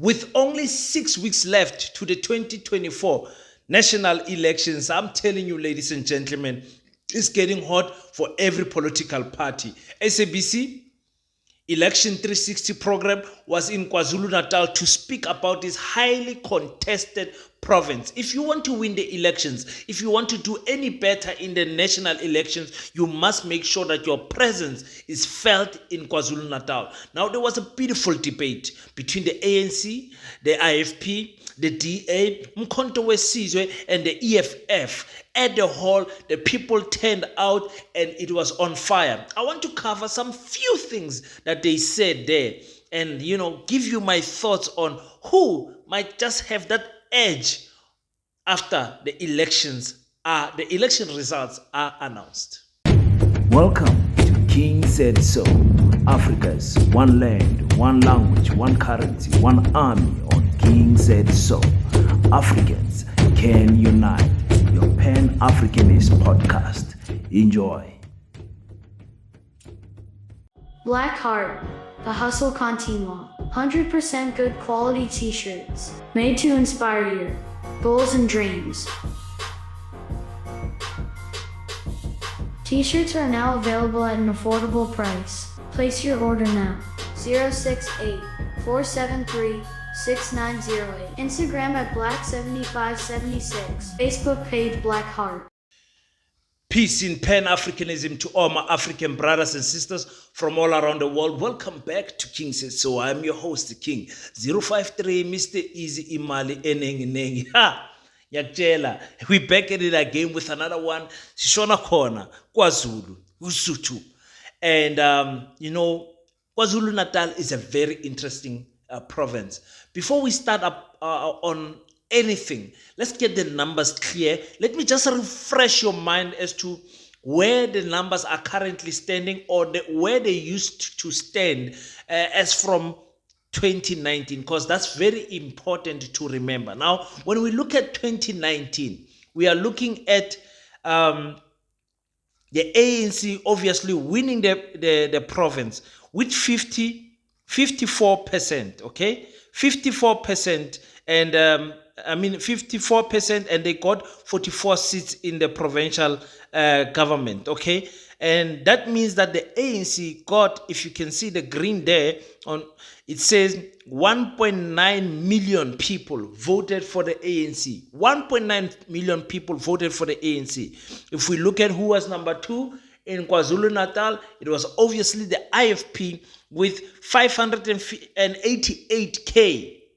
With only 6 weeks left to the 2024 national elections, I'm telling you, ladies and gentlemen, it's getting hot for every political party. SABC Election 360 program was in KwaZulu-Natal to speak about this highly contested province. If you want to win the elections, if you want to do any better in the national elections, you must make sure that your presence is felt in KwaZulu-Natal. Now, there was a beautiful debate between the ANC, the IFP, the DA, Mkhonto weSizwe, and the EFF. At the hall, the people turned out and it was on fire. I want to cover some few things that they said there and, give you my thoughts on who might just have that edge after the election results are announced. Welcome to King Said So, Africa's one land, one language, one currency, one army on King Said So. Africans can unite. Your Pan-Africanist podcast. Enjoy. Black Heart, the Hustle Continua. 100% good quality t-shirts, made to inspire your goals and dreams. T-shirts are now available at an affordable price. Place your order now. 068-473-6908. Instagram at Black7576. Facebook page Black Heart. Peace in Pan-Africanism to all my African brothers and sisters from all around the world. Welcome back to King Says So. I'm your host, the King. 053 Mr. Easy Imali Eneng. Ha! Yakjela. We back at it again with another one. Shona Kona, Kwazulu, Usutu. And, KwaZulu-Natal is a very interesting province. Before we start up on anything, let's get the numbers clear. Let me just refresh your mind as to where the numbers are currently standing or where they used to stand as from 2019, because that's very important to remember. Now, when we look at 2019, we are looking at the ANC obviously winning the province with 54%, okay? 54%, and 54%, and they got 44 seats in the provincial government, okay? And that means that the ANC got, if you can see the green there, it says 1.9 million people voted for the ANC. 1.9 million people voted for the ANC. If we look at who was number two in KwaZulu-Natal, it was obviously the IFP with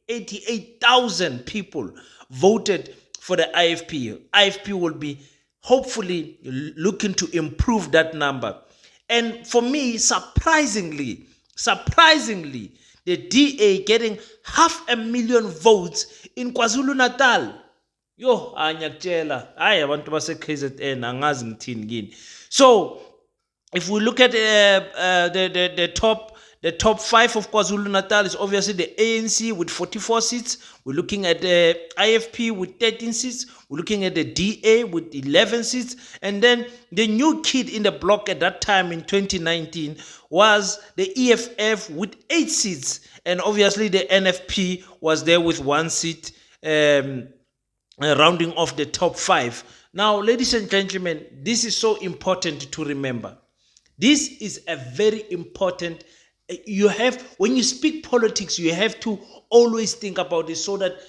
88,000 people voted for the IFP. IFP will be hopefully looking to improve that number. And for me, surprisingly, the DA getting 500,000 votes in KwaZulu-Natal. Yo, anyakjela. Hayi abantu base KZN angazi ngithini kini. So, if we look at the top five of KwaZulu-Natal is obviously the ANC with 44 seats. We're looking at the IFP with 13 seats. We're looking at the DA with 11 seats. And then the new kid in the block at that time in 2019 was the EFF with 8 seats. And obviously the NFP was there with 1 seat, rounding off the top 5. Now, ladies and gentlemen, this is so important to remember. This is a very important. When you speak politics, you have to always think about this so that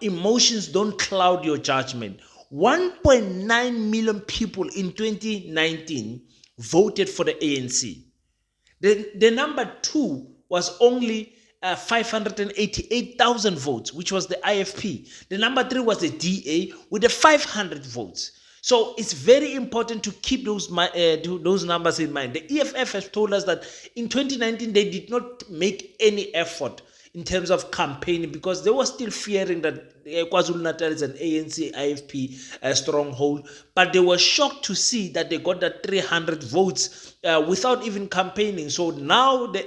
emotions don't cloud your judgment. 1.9 million people in 2019 voted for the ANC. The number two was only 588,000 votes, which was the IFP. The number three was the DA with the 500 votes. So it's very important to keep those numbers in mind. The EFF has told us that in 2019, they did not make any effort in terms of campaigning because they were still fearing that KwaZulu-Natal is an ANC, IFP stronghold. But they were shocked to see that they got that 300 votes without even campaigning. So now the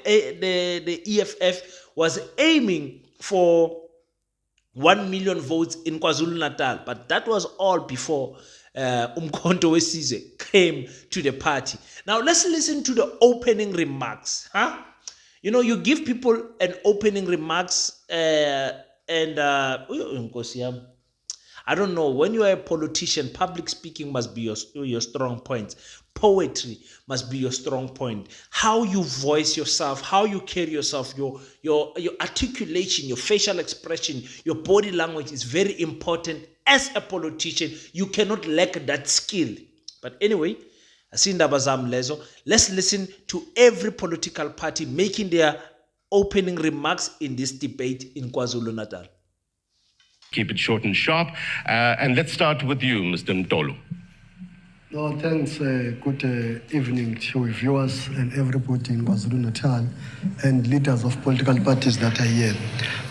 EFF was aiming for 1 million votes in KwaZulu-Natal. But that was all before Mkhonto weSizwe came to the party. Now let's listen to the opening remarks. You know, you give people an opening remarks Nkosi yami. I don't know, when you are a politician, public speaking must be your strong point. Poetry must be your strong point. How you voice yourself, how you carry yourself, your articulation, your facial expression, your body language is very important. As a politician, you cannot lack that skill. But anyway, let's listen to every political party making their opening remarks in this debate in KwaZulu-Natal. Keep it short and sharp. And let's start with you, Mr. Mtolo. No, thanks. Good evening to viewers and everybody in KwaZulu-Natal and leaders of political parties that are here.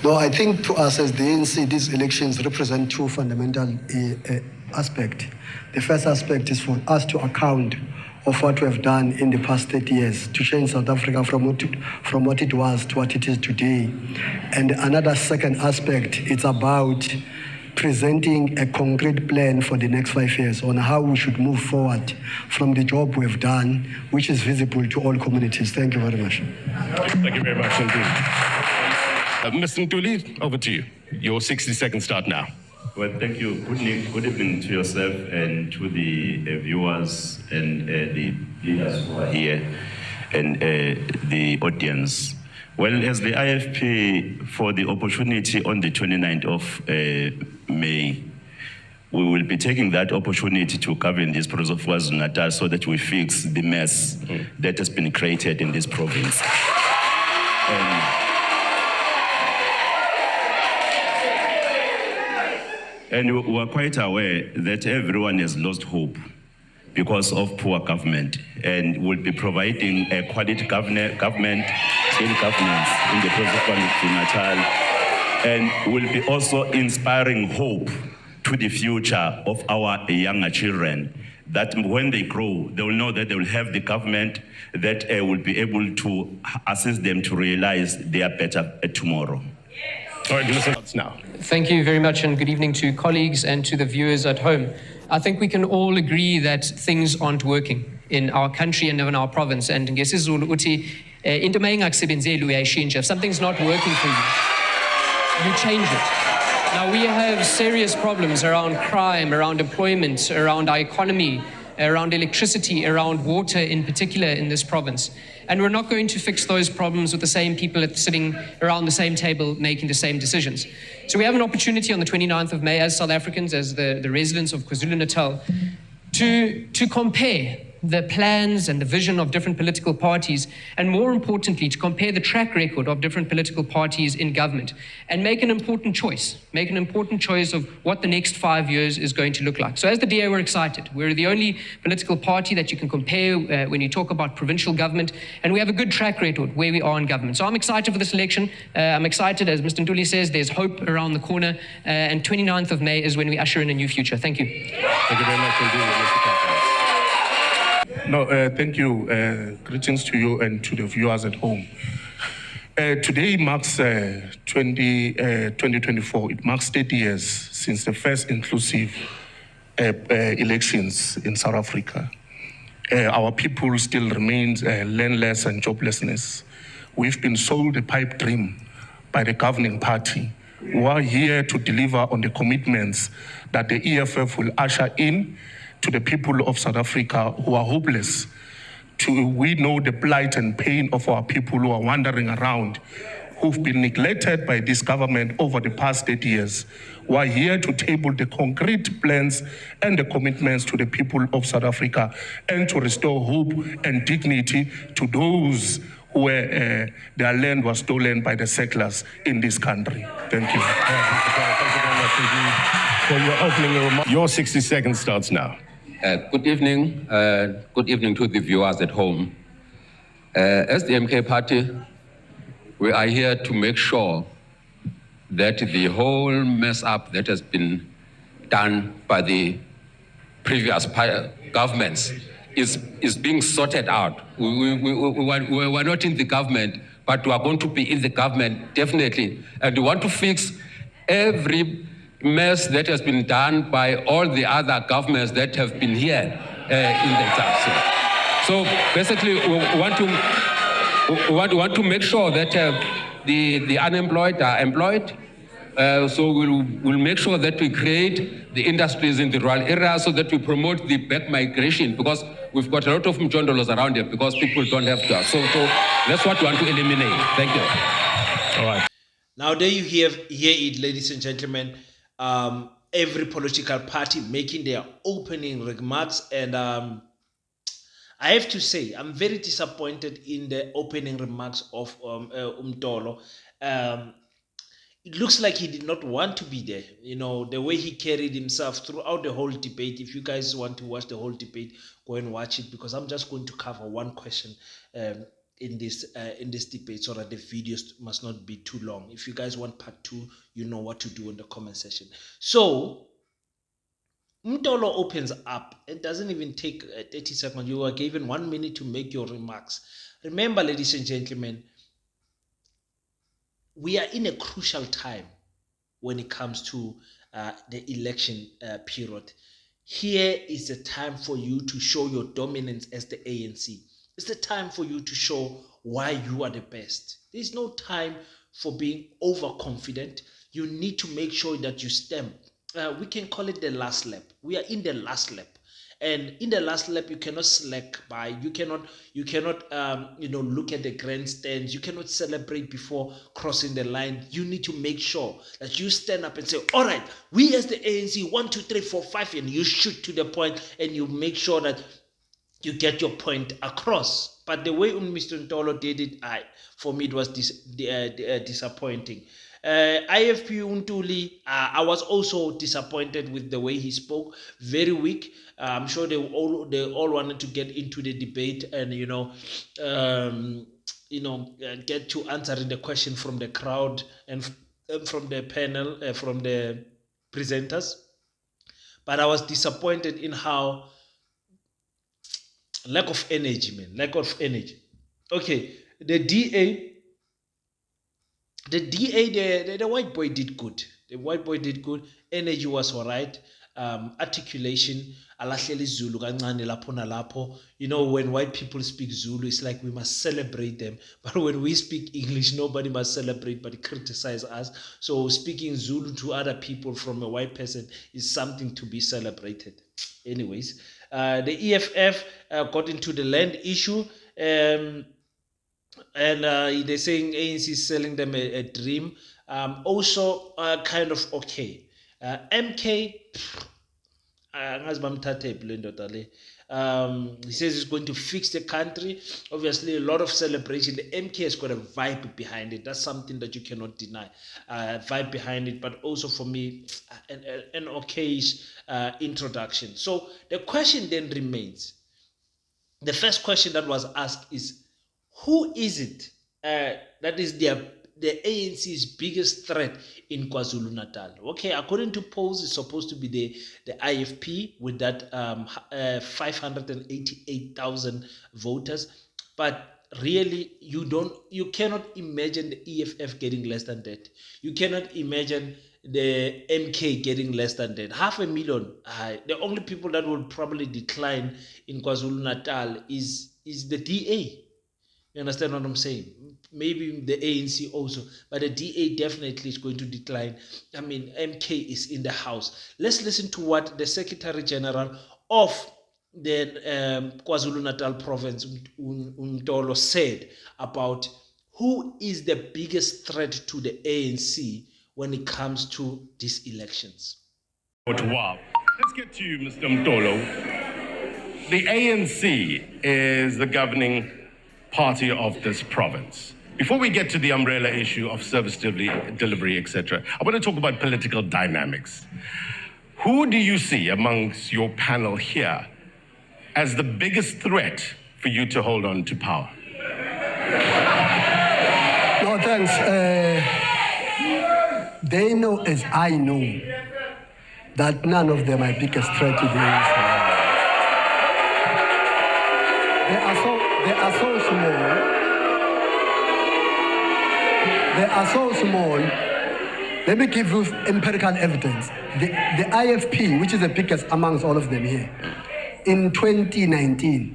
No, I think to us as the ANC, these elections represent two fundamental aspects. The first aspect is for us to account of what we have done in the past 30 years to change South Africa from what it was to what it is today. And another second aspect, it's about presenting a concrete plan for the next 5 years on how we should move forward from the job we've done, which is visible to all communities. Thank you very much. Thank you very much indeed. Mr. Ntuli, over to you. Your 60-second start now. Well, thank you. Good evening to yourself and to the viewers and the leaders who are here and the audience. Well, as the IFP, for the opportunity on the 29th of May, we will be taking that opportunity to govern this province of KwaZulu-Natal so that we fix the mess that has been created in this province. And we are quite aware that everyone has lost hope because of poor government, and will be providing a quality government in governance in the province of KwaZulu-Natal, and will be also inspiring hope to the future of our younger children, that when they grow, they will know that they will have the government that will be able to assist them to realize their better tomorrow. All right, listen now. Thank you very much, and good evening to colleagues and to the viewers at home. I think we can all agree that things aren't working in our country and in our province. And ngesiZulu uthi into mayingakusebenzeli uyayishintsha. If something's not working for you change it. Now we have serious problems around crime, around employment, around our economy, around electricity, around water in particular in this province. And we're not going to fix those problems with the same people sitting around the same table making the same decisions. So we have an opportunity on the 29th of May as South Africans, as the residents of KwaZulu-Natal, to compare the plans and the vision of different political parties, and more importantly, to compare the track record of different political parties in government and make an important choice of what the next 5 years is going to look like. So as the DA, we're excited. We're the only political party that you can compare when you talk about provincial government, and we have a good track record where we are in government. So I'm excited for this election. I'm excited, as Mr. Ntuli says, there's hope around the corner, and 29th of May is when we usher in a new future. Thank you. Thank you very much indeed, Mr. Captain. No, thank you. Greetings to you and to the viewers at home. Today marks 2024. It marks 30 years since the first inclusive elections in South Africa. Our people still remains landless and joblessness. We've been sold a pipe dream by the governing party. We are here to deliver on the commitments that the EFF will usher in to the people of South Africa who are hopeless. We know the plight and pain of our people who are wandering around, who've been neglected by this government over the past 8 years. We are here to table the concrete plans and the commitments to the people of South Africa, and to restore hope and dignity to those where their land was stolen by the settlers in this country. Thank you. Thank you very much indeed for your opening remarks. Your 60 seconds starts now. Good evening. Good evening to the viewers at home. As the MK party, we are here to make sure that the whole mess up that has been done by the previous governments is being sorted out. We were not in the government, but we are going to be in the government, definitely. And we want to fix every mess that has been done by all the other governments that have been here in the country. So basically, we want to We want to make sure that the unemployed are employed. So we'll make sure that we create the industries in the rural areas so that we promote the back migration, because we've got a lot of Mtondolos around here because people don't have jobs. So that's what we want to eliminate. Thank you. All right. Now there you hear it, ladies and gentlemen. Every political party making their opening remarks, and I have to say I'm very disappointed in the opening remarks of Mtolo. It looks like he did not want to be there. You know, the way he carried himself throughout the whole debate. If you guys want to watch the whole debate, go and watch it, because I'm just going to cover one question in this debate so that the videos must not be too long. If you guys want part 2, you know what to do in the comment section. So Mtolo opens up. It doesn't even take 30 seconds. You are given 1 minute to make your remarks. Remember, ladies and gentlemen, we are in a crucial time when it comes to the election period. Here is the time for you to show your dominance as the ANC. It's the time for you to show why you are the best. There's no time for being overconfident. You need to make sure that you stamp. We can call it the last lap. We are in the last lap. And in the last lap, you cannot slack by. You cannot look at the grandstands. You cannot celebrate before crossing the line. You need to make sure that you stand up and say, all right, we as the ANC, 1, 2, 3, 4, 5, and you shoot to the point, and you make sure that you get your point across. But the way Mr. Mtolo did it, for me, it was disappointing. IFP Untuli, I was also disappointed with the way he spoke. Very weak. I'm sure they all wanted to get into the debate and get to answering the question from the crowd and from the panel, from the presenters. But I was disappointed in how lack of energy. Okay, the white boy did good. The white boy did good. Energy was all right. Articulation. Zulu. You know, when white people speak Zulu, it's like we must celebrate them. But when we speak English, nobody must celebrate but criticize us. So speaking Zulu to other people from a white person is something to be celebrated. Anyways, the EFF got into the land issue. And they're saying ANC is selling them a dream. Also, kind of okay. MK, he says he's going to fix the country. Obviously, a lot of celebration. The MK has got a vibe behind it. That's something that you cannot deny. Vibe behind it, but also for me, an okayish introduction. So the question then remains. The first question that was asked is, who is it that is the ANC's biggest threat in KwaZulu-Natal? Okay, according to polls, it's supposed to be the IFP with that 588,000 voters. But really, you cannot imagine the EFF getting less than that. You cannot imagine the MK getting less than that. 500,000. The only people that will probably decline in KwaZulu-Natal is the DA. You understand what I'm saying? Maybe the ANC also, but the DA definitely is going to decline. I mean, MK is in the house. Let's listen to what the Secretary General of the KwaZulu-Natal province, Mtolo, said about who is the biggest threat to the ANC when it comes to these elections. Wow. Let's get to you, Mr. Mtolo. The ANC is the governing party of this province. Before we get to the umbrella issue of service delivery, etc., I want to talk about political dynamics. Who do you see amongst your panel here as the biggest threat for you to hold on to power? No, thanks. They know, as I know, that none of them are biggest threat to the ANC. They are so small. They are so small. Let me give you empirical evidence. The IFP, which is the biggest amongst all of them here, in 2019,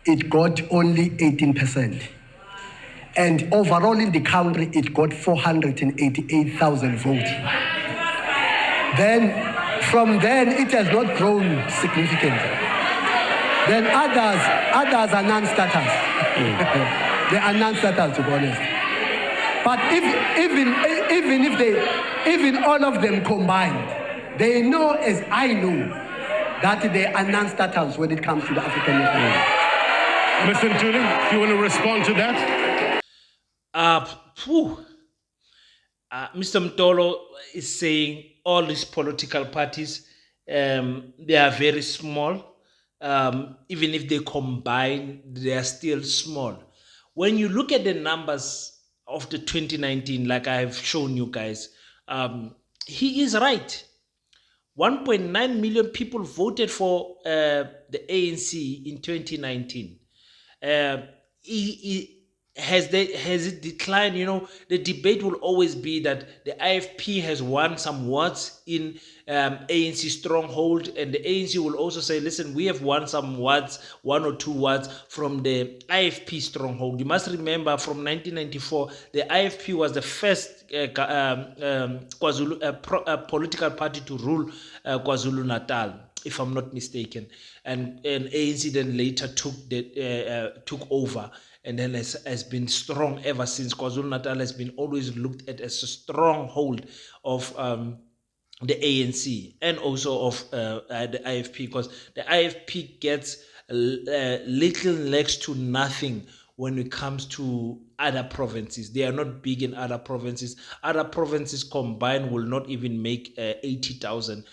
it got only 18%. And overall in the country, it got 488,000 votes. Then, from then, it has not grown significantly. Then others are non-starters. They are non-starters, to be honest. But even all of them combined, they know, as I know, that they are non-starters when it comes to the African National. Mr. Mtolo, do you want to respond to that? Mr. Mtolo is saying all these political parties, they are very small. Even if they combine, they are still small. When you look at the numbers of the 2019, like I have shown you guys, he is right. 1.9 million people voted for the ANC in 2019. Has it declined? You know, the debate will always be that the IFP has won some wards in ANC stronghold, and the ANC will also say, listen, we have won some wards, 1 or 2 wards from the IFP stronghold. You must remember, from 1994, the IFP was the first political party to rule Kwazulu-Natal, if I'm not mistaken, and ANC then later took over, and then has been strong ever since. KwaZulu-Natal has been always looked at as a stronghold of the ANC and also of the IFP, because the IFP gets little next to nothing when it comes to other provinces. They are not big in other provinces. Other provinces combined will not even make 80,000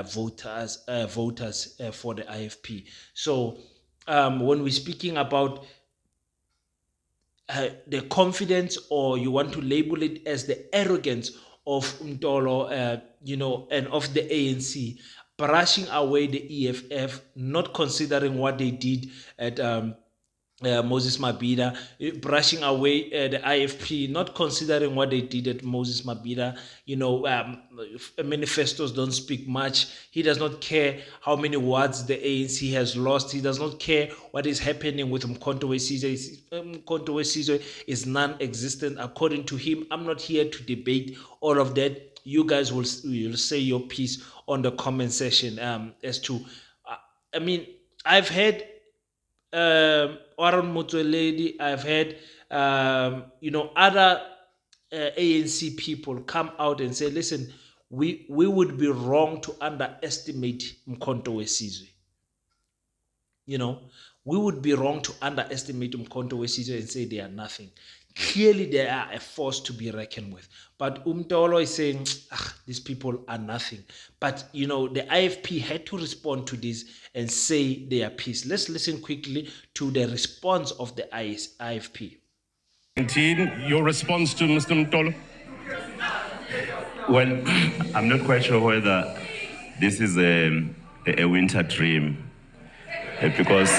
voters for the IFP. So when we're speaking about the confidence, or you want to label it as the arrogance of Mtolo, and of the ANC, brushing away the EFF, not considering what they did at Moses Mabhida, brushing away the IFP, not considering what they did at Moses Mabhida. Manifestos don't speak much. He does not care how many wards the ANC has lost. He does not care what is happening with Mkhonto Wesizwe. Mkhonto Wesizwe is non-existent according to him. I'm not here to debate all of that. You guys will say your piece on the comment section as to, I've had Warren Motsoaledi, I've had other ANC people come out and say, listen, we would be wrong to underestimate Mkhonto Wesizwe. We would be wrong to underestimate Mkhonto Wesizwe and say they are nothing. Clearly, they are a force to be reckoned with. But Mtolo is saying, these people are nothing. But, the IFP had to respond to this and say their piece. Let's listen quickly to the response of the IFP. Your response to Mr. Mtolo? Well, I'm not quite sure whether this is a winter dream, because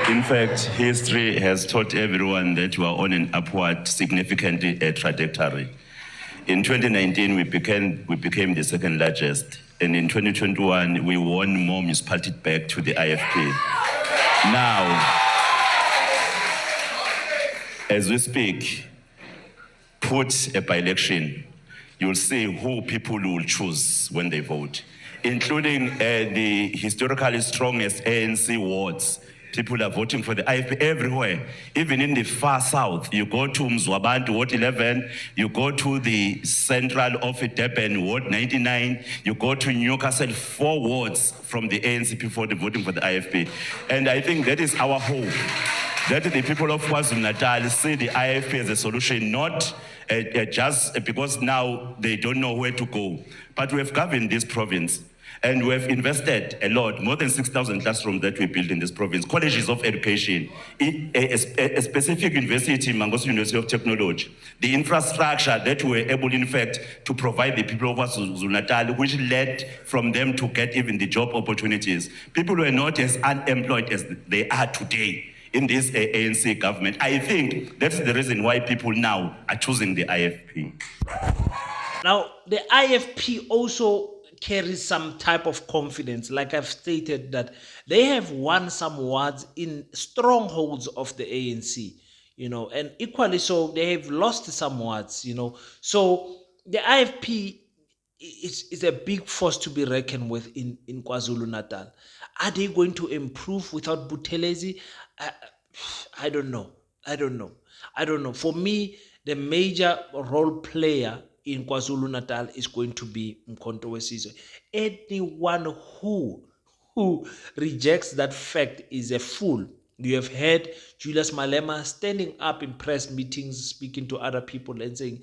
in fact, history has taught everyone that we are on an upward, significant trajectory. In 2019, we became the second largest, and in 2021, we won more municipalities back to the IFP. Now, as we speak, put a by-election, you'll see who people will choose when they vote, including the historically strongest ANC wards. People are voting for the IFP everywhere. Even in the far south, you go to Mzwabantu, Ward 11, you go to the central of Durban, Ward 99, you go to Newcastle, 4 wards from the ANC people voting for the IFP. And I think that is our hope, that the people of KwaZulu-Natal see the IFP as a solution, not just because now they don't know where to go. But we have governed this province, and we have invested a lot, more than 6,000 classrooms that we built in this province, colleges of education, a specific university, Mangos University of Technology, the infrastructure that we were able, in fact, to provide the people of KwaZulu-Natal, which led from them to get even the job opportunities. People were not as unemployed as they are today in this ANC government. I think that's the reason why people now are choosing the IFP. Now, the IFP also carries some type of confidence, like I've stated, that they have won some wards in strongholds of the ANC. and equally so, they have lost somewhat, So the IFP is a big force to be reckoned with in KwaZulu-Natal. Are they going to improve without Buthelezi? I don't know. I don't know. For me, the major role player in KwaZulu-Natal is going to be Mkhonto Wesizwe. Anyone who rejects that fact is a fool. You have heard Julius Malema standing up in press meetings, speaking to other people and saying,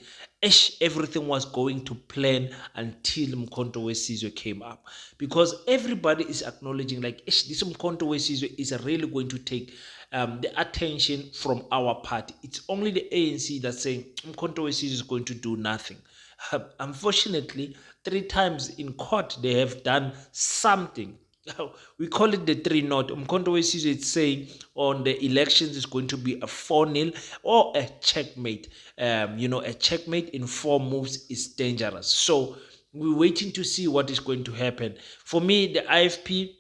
everything was going to plan until Mkhonto Wesizwe came up. Because everybody is acknowledging this Mkhonto Wesizwe is really going to take the attention from our party. It's only the ANC that's saying Mkhonto Wesizwe is going to do nothing. Unfortunately, 3 times in court, they have done something. We call it the 3-0. Mkhonto Wesizwe is saying on the elections is going to be a 4-0 or a checkmate. A checkmate in 4 moves is dangerous. So we're waiting to see what is going to happen. For me, the IFP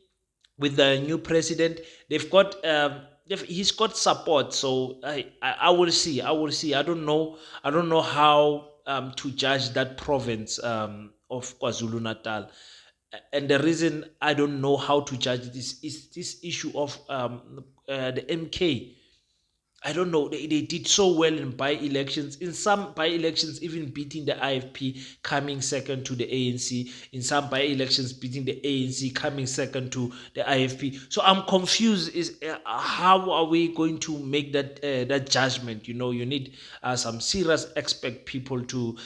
with the new president, they've got he's got support. So I will see. I don't know how to judge that province of KwaZulu-Natal. And the reason I don't know how to judge this is this issue of the MK. I don't know. They did so well in by-elections. In some by-elections, even beating the IFP, coming second to the ANC. In some by-elections, beating the ANC, coming second to the IFP. So I'm confused. How are we going to make that judgment? You need some serious expert people to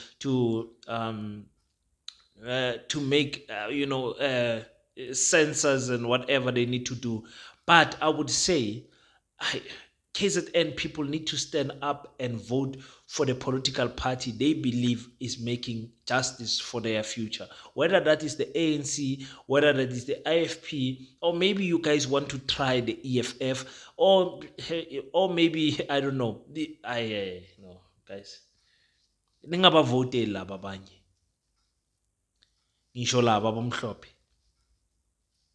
make censors and whatever they need to do. But I would say KZN people need to stand up and vote for the political party they believe is making justice for their future. Whether that is the ANC, whether that is the IFP, or maybe you guys want to try the EFF, or maybe, I don't know. No, guys. Ningabavoteli laba abanye. Ngisho laba abamhlophe.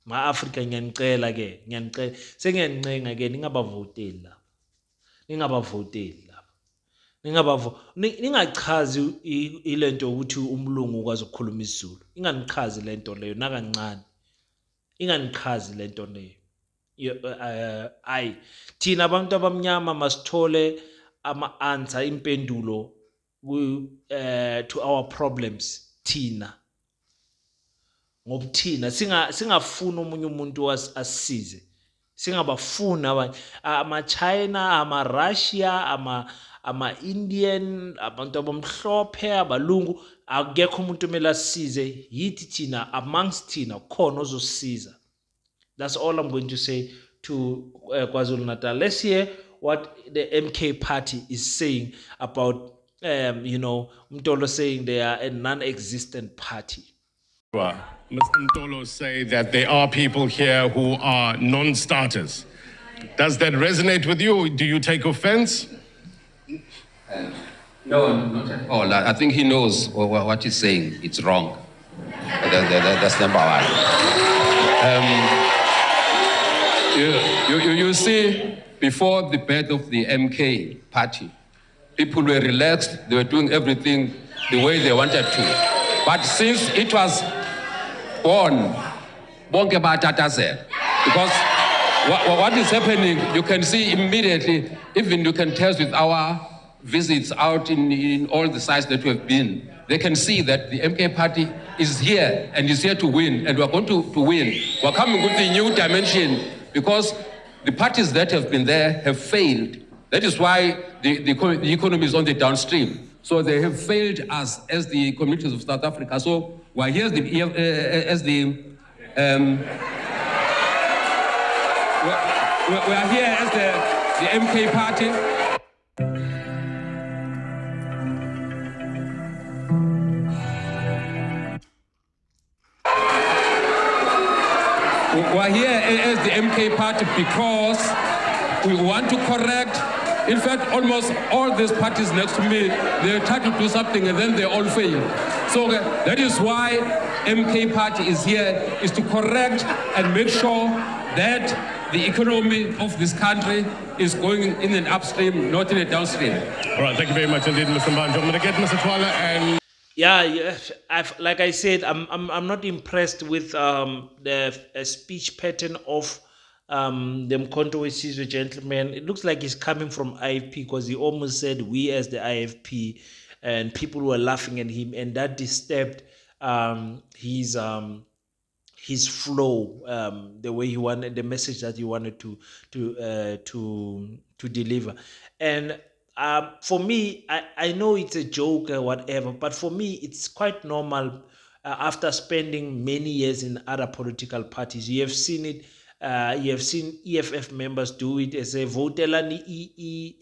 Ma-Afrika ngiyanicela sengiyancenga ke ningabavoteli laba. Ningabavoteli laba. Ningachazi ilento ukuthi umlungu ukwazi ukukhuluma isiZulu. Inganichazi lento leyo nakancane. Inganichazi lento leyo. Thina abantu abamnyama masithole ama-answer impendulo to our problems thina. Ngobuthina singafuna omunye umuntu asisize. Singabafuna abanye ama-China, ama-Russia, ama-Indian, abantu abamhlophe, abalungu, akekho umuntu omele asisize. Yithi thina amongst thina khona ozosisiza. That's all I'm going to say to KwaZulu-Natal. Let's hear what the MK party is saying about Mtolo saying they are a non-existent party. Mr. Mtolo say that there are people here who are non-starters. Does that resonate with you? Do you take offense? No, not at all. I think he knows what he's saying. It's wrong. That's number one. You see, before the birth of the MK party, people were relaxed. They were doing everything the way they wanted to. But since it was born, because what is happening, you can see immediately, even you can test with our visits out in all the sites that we have been, they can see that the MK party is here and is here to win, and we're going to win. We're coming with a new dimension because the parties that have been there have failed. That is why the economy is on the downstream. So they have failed us as the communities of South Africa. So we're here as the we are here as the MK party. We're here as the MK party because we want to correct. In fact, almost all these parties next to me, they try to do something and then they all fail. So that is why MK party is here, is to correct and make sure that the economy of this country is going in an upstream, not in a downstream. All right, thank you very much indeed, Mr. Mbanjo. I'm going to get Mr. Twala and Yeah, like I said, I'm not impressed with the speech pattern of the Mkhonto Wesizwe gentleman. It looks like he's coming from IFP because he almost said we as the IFP, and people were laughing at him, and that disturbed his flow, the way he wanted, the message that he wanted to deliver. And for me, I know it's a joke or whatever, but for me, it's quite normal. After spending many years in other political parties, you have seen it. You have seen EFF members do it as a votelani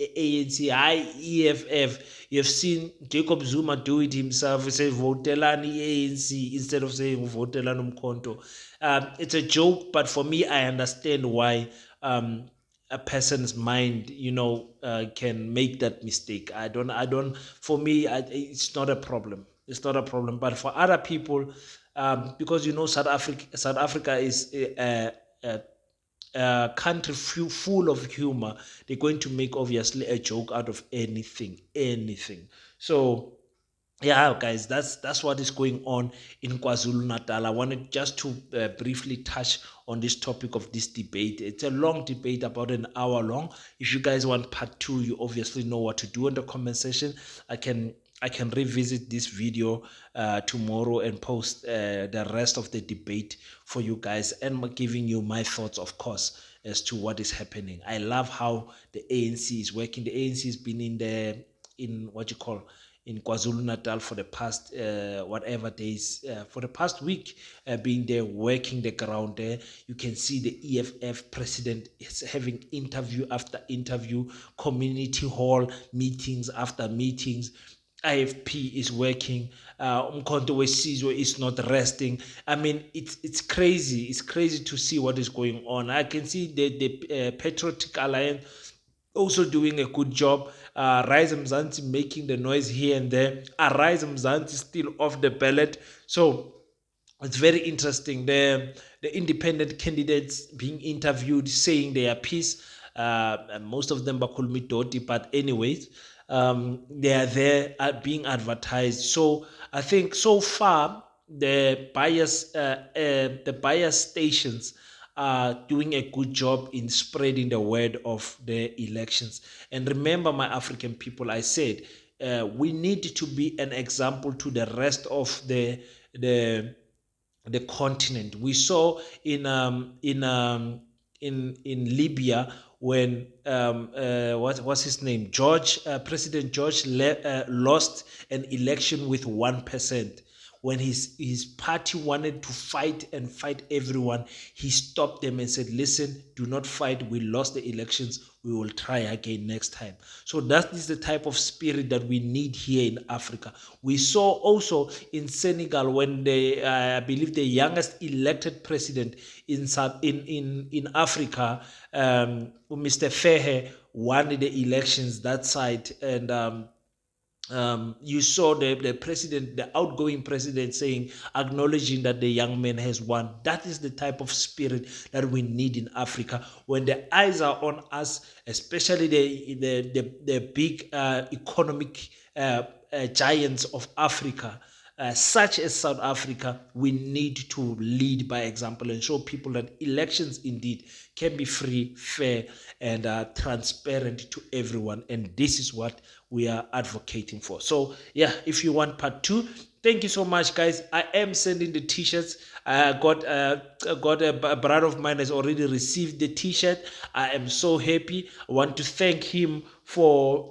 ANC, EFF. You have seen Jacob Zuma do it himself, say votelani ANC instead of saying votelani Mkhonto. It's a joke, but for me, I understand why a person's mind, can make that mistake. For me, it's not a problem. It's not a problem. But for other people, because South Africa is a country full of humor, they're going to make obviously a joke out of anything. So yeah, guys, that's what is going on in KwaZulu-Natal. I wanted just to briefly touch on this topic of this debate. It's a long debate, about an hour long. If you guys want part 2, you obviously know what to do in the comment section. I can revisit this video tomorrow and post the rest of the debate for you guys, and giving you my thoughts, of course, as to what is happening. I love how the ANC is working. The ANC has been in KwaZulu-Natal for the past whatever days, for the past week, being there, working the ground there. You can see the EFF president is having interview after interview, community hall meetings after meetings. IFP is working. Mkhonto Wesizwe is not resting. I mean, it's crazy. It's crazy to see what is going on. I can see the Patriotic Alliance also doing a good job. Rise Mzansi making the noise here and there. Rise Mzansi still off the ballot. So it's very interesting. The independent candidates being interviewed, saying their piece. Most of them are called me Doti, but anyways, they are there being advertised. So I think so far the bias stations are doing a good job in spreading the word of the elections. And remember, my African people, I said we need to be an example to the rest of the continent. We saw in Libya when what's his name, President George lost an election with 1%. When his party wanted to fight everyone, he stopped them and said, listen, do not fight. We lost the elections. We will try again next time. So that is the type of spirit that we need here in Africa. We saw also in Senegal when I believe the youngest elected president in Africa, Mr. Fehe, won the elections that side, and you saw the president, the outgoing president, acknowledging that the young man has won. That is the type of spirit that we need in Africa. When the eyes are on us, especially the big economic giants of Africa, such as South Africa, we need to lead by example and show people that elections indeed can be free, fair, and transparent to everyone. And this is what we are advocating for. So yeah, if you want part 2, thank you so much, guys. I am sending the t-shirts. I got a brother of mine has already received the t-shirt. I am so happy. I want to thank him for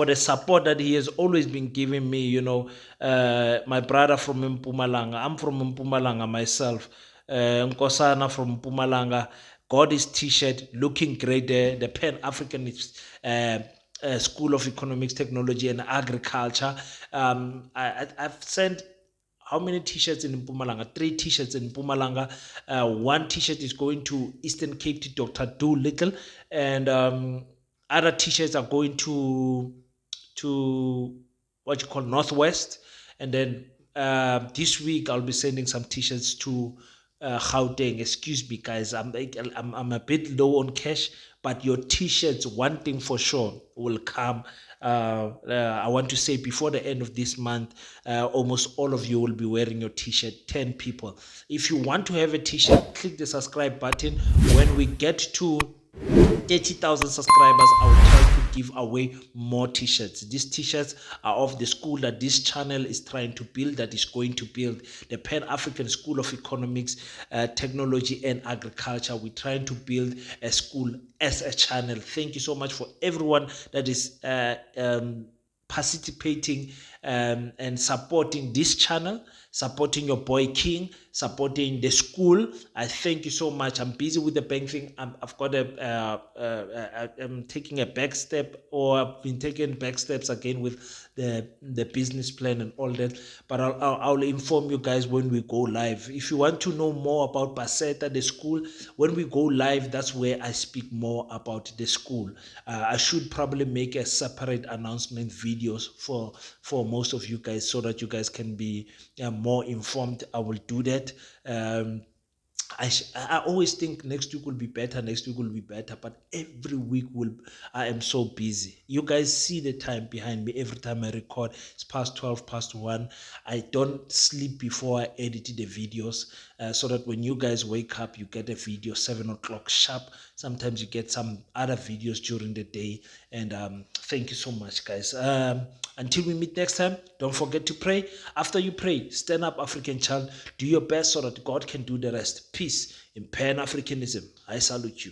the support that he has always been giving me. My brother from Mpumalanga. I'm from Mpumalanga myself. Nkosana from Mpumalanga got his t-shirt, looking great there. The Pan-Africanist School of Economics, Technology and Agriculture. I've sent how many t-shirts in Mpumalanga? 3 t-shirts in Mpumalanga. 1 t-shirt is going to Eastern Cape to Dr. Doolittle, and other t-shirts are going to what you call Northwest. And then this week I'll be sending some t-shirts to Gauteng. Excuse me, guys. I'm a bit low on cash, but your t-shirts, one thing for sure, will come. I want to say before the end of this month, almost all of you will be wearing your t-shirt. 10 people. If you want to have a t-shirt, click the subscribe button. When we get to 30,000 subscribers, I will try to give away more t-shirts. These t-shirts are of the school that this channel is trying to build, that is going to build the Pan-African School of Economics, Technology and Agriculture. We're trying to build a school as a channel. Thank you so much for everyone that is participating and supporting this channel, supporting your boy King, supporting the school. I thank you so much. I'm busy with the bank thing. I've got I'm taking a back step, or I've been taking back steps again with the business plan and all that. But I'll inform you guys when we go live. If you want to know more about Baseta, the school, when we go live, that's where I speak more about the school. I should probably make a separate announcement videos for most of you guys, so that you guys can be more informed. I will do that. I always think next week will be better, but every week I am so busy. You guys see the time behind me. Every time I record, it's past 12, past 1. I don't sleep before I edit the videos, so that when you guys wake up, you get a video 7 o'clock sharp. Sometimes you get some other videos during the day. And thank you so much, guys. Until we meet next time, don't forget to pray. After you pray, stand up, African child. Do your best so that God can do the rest. Peace in Pan-Africanism. I salute you.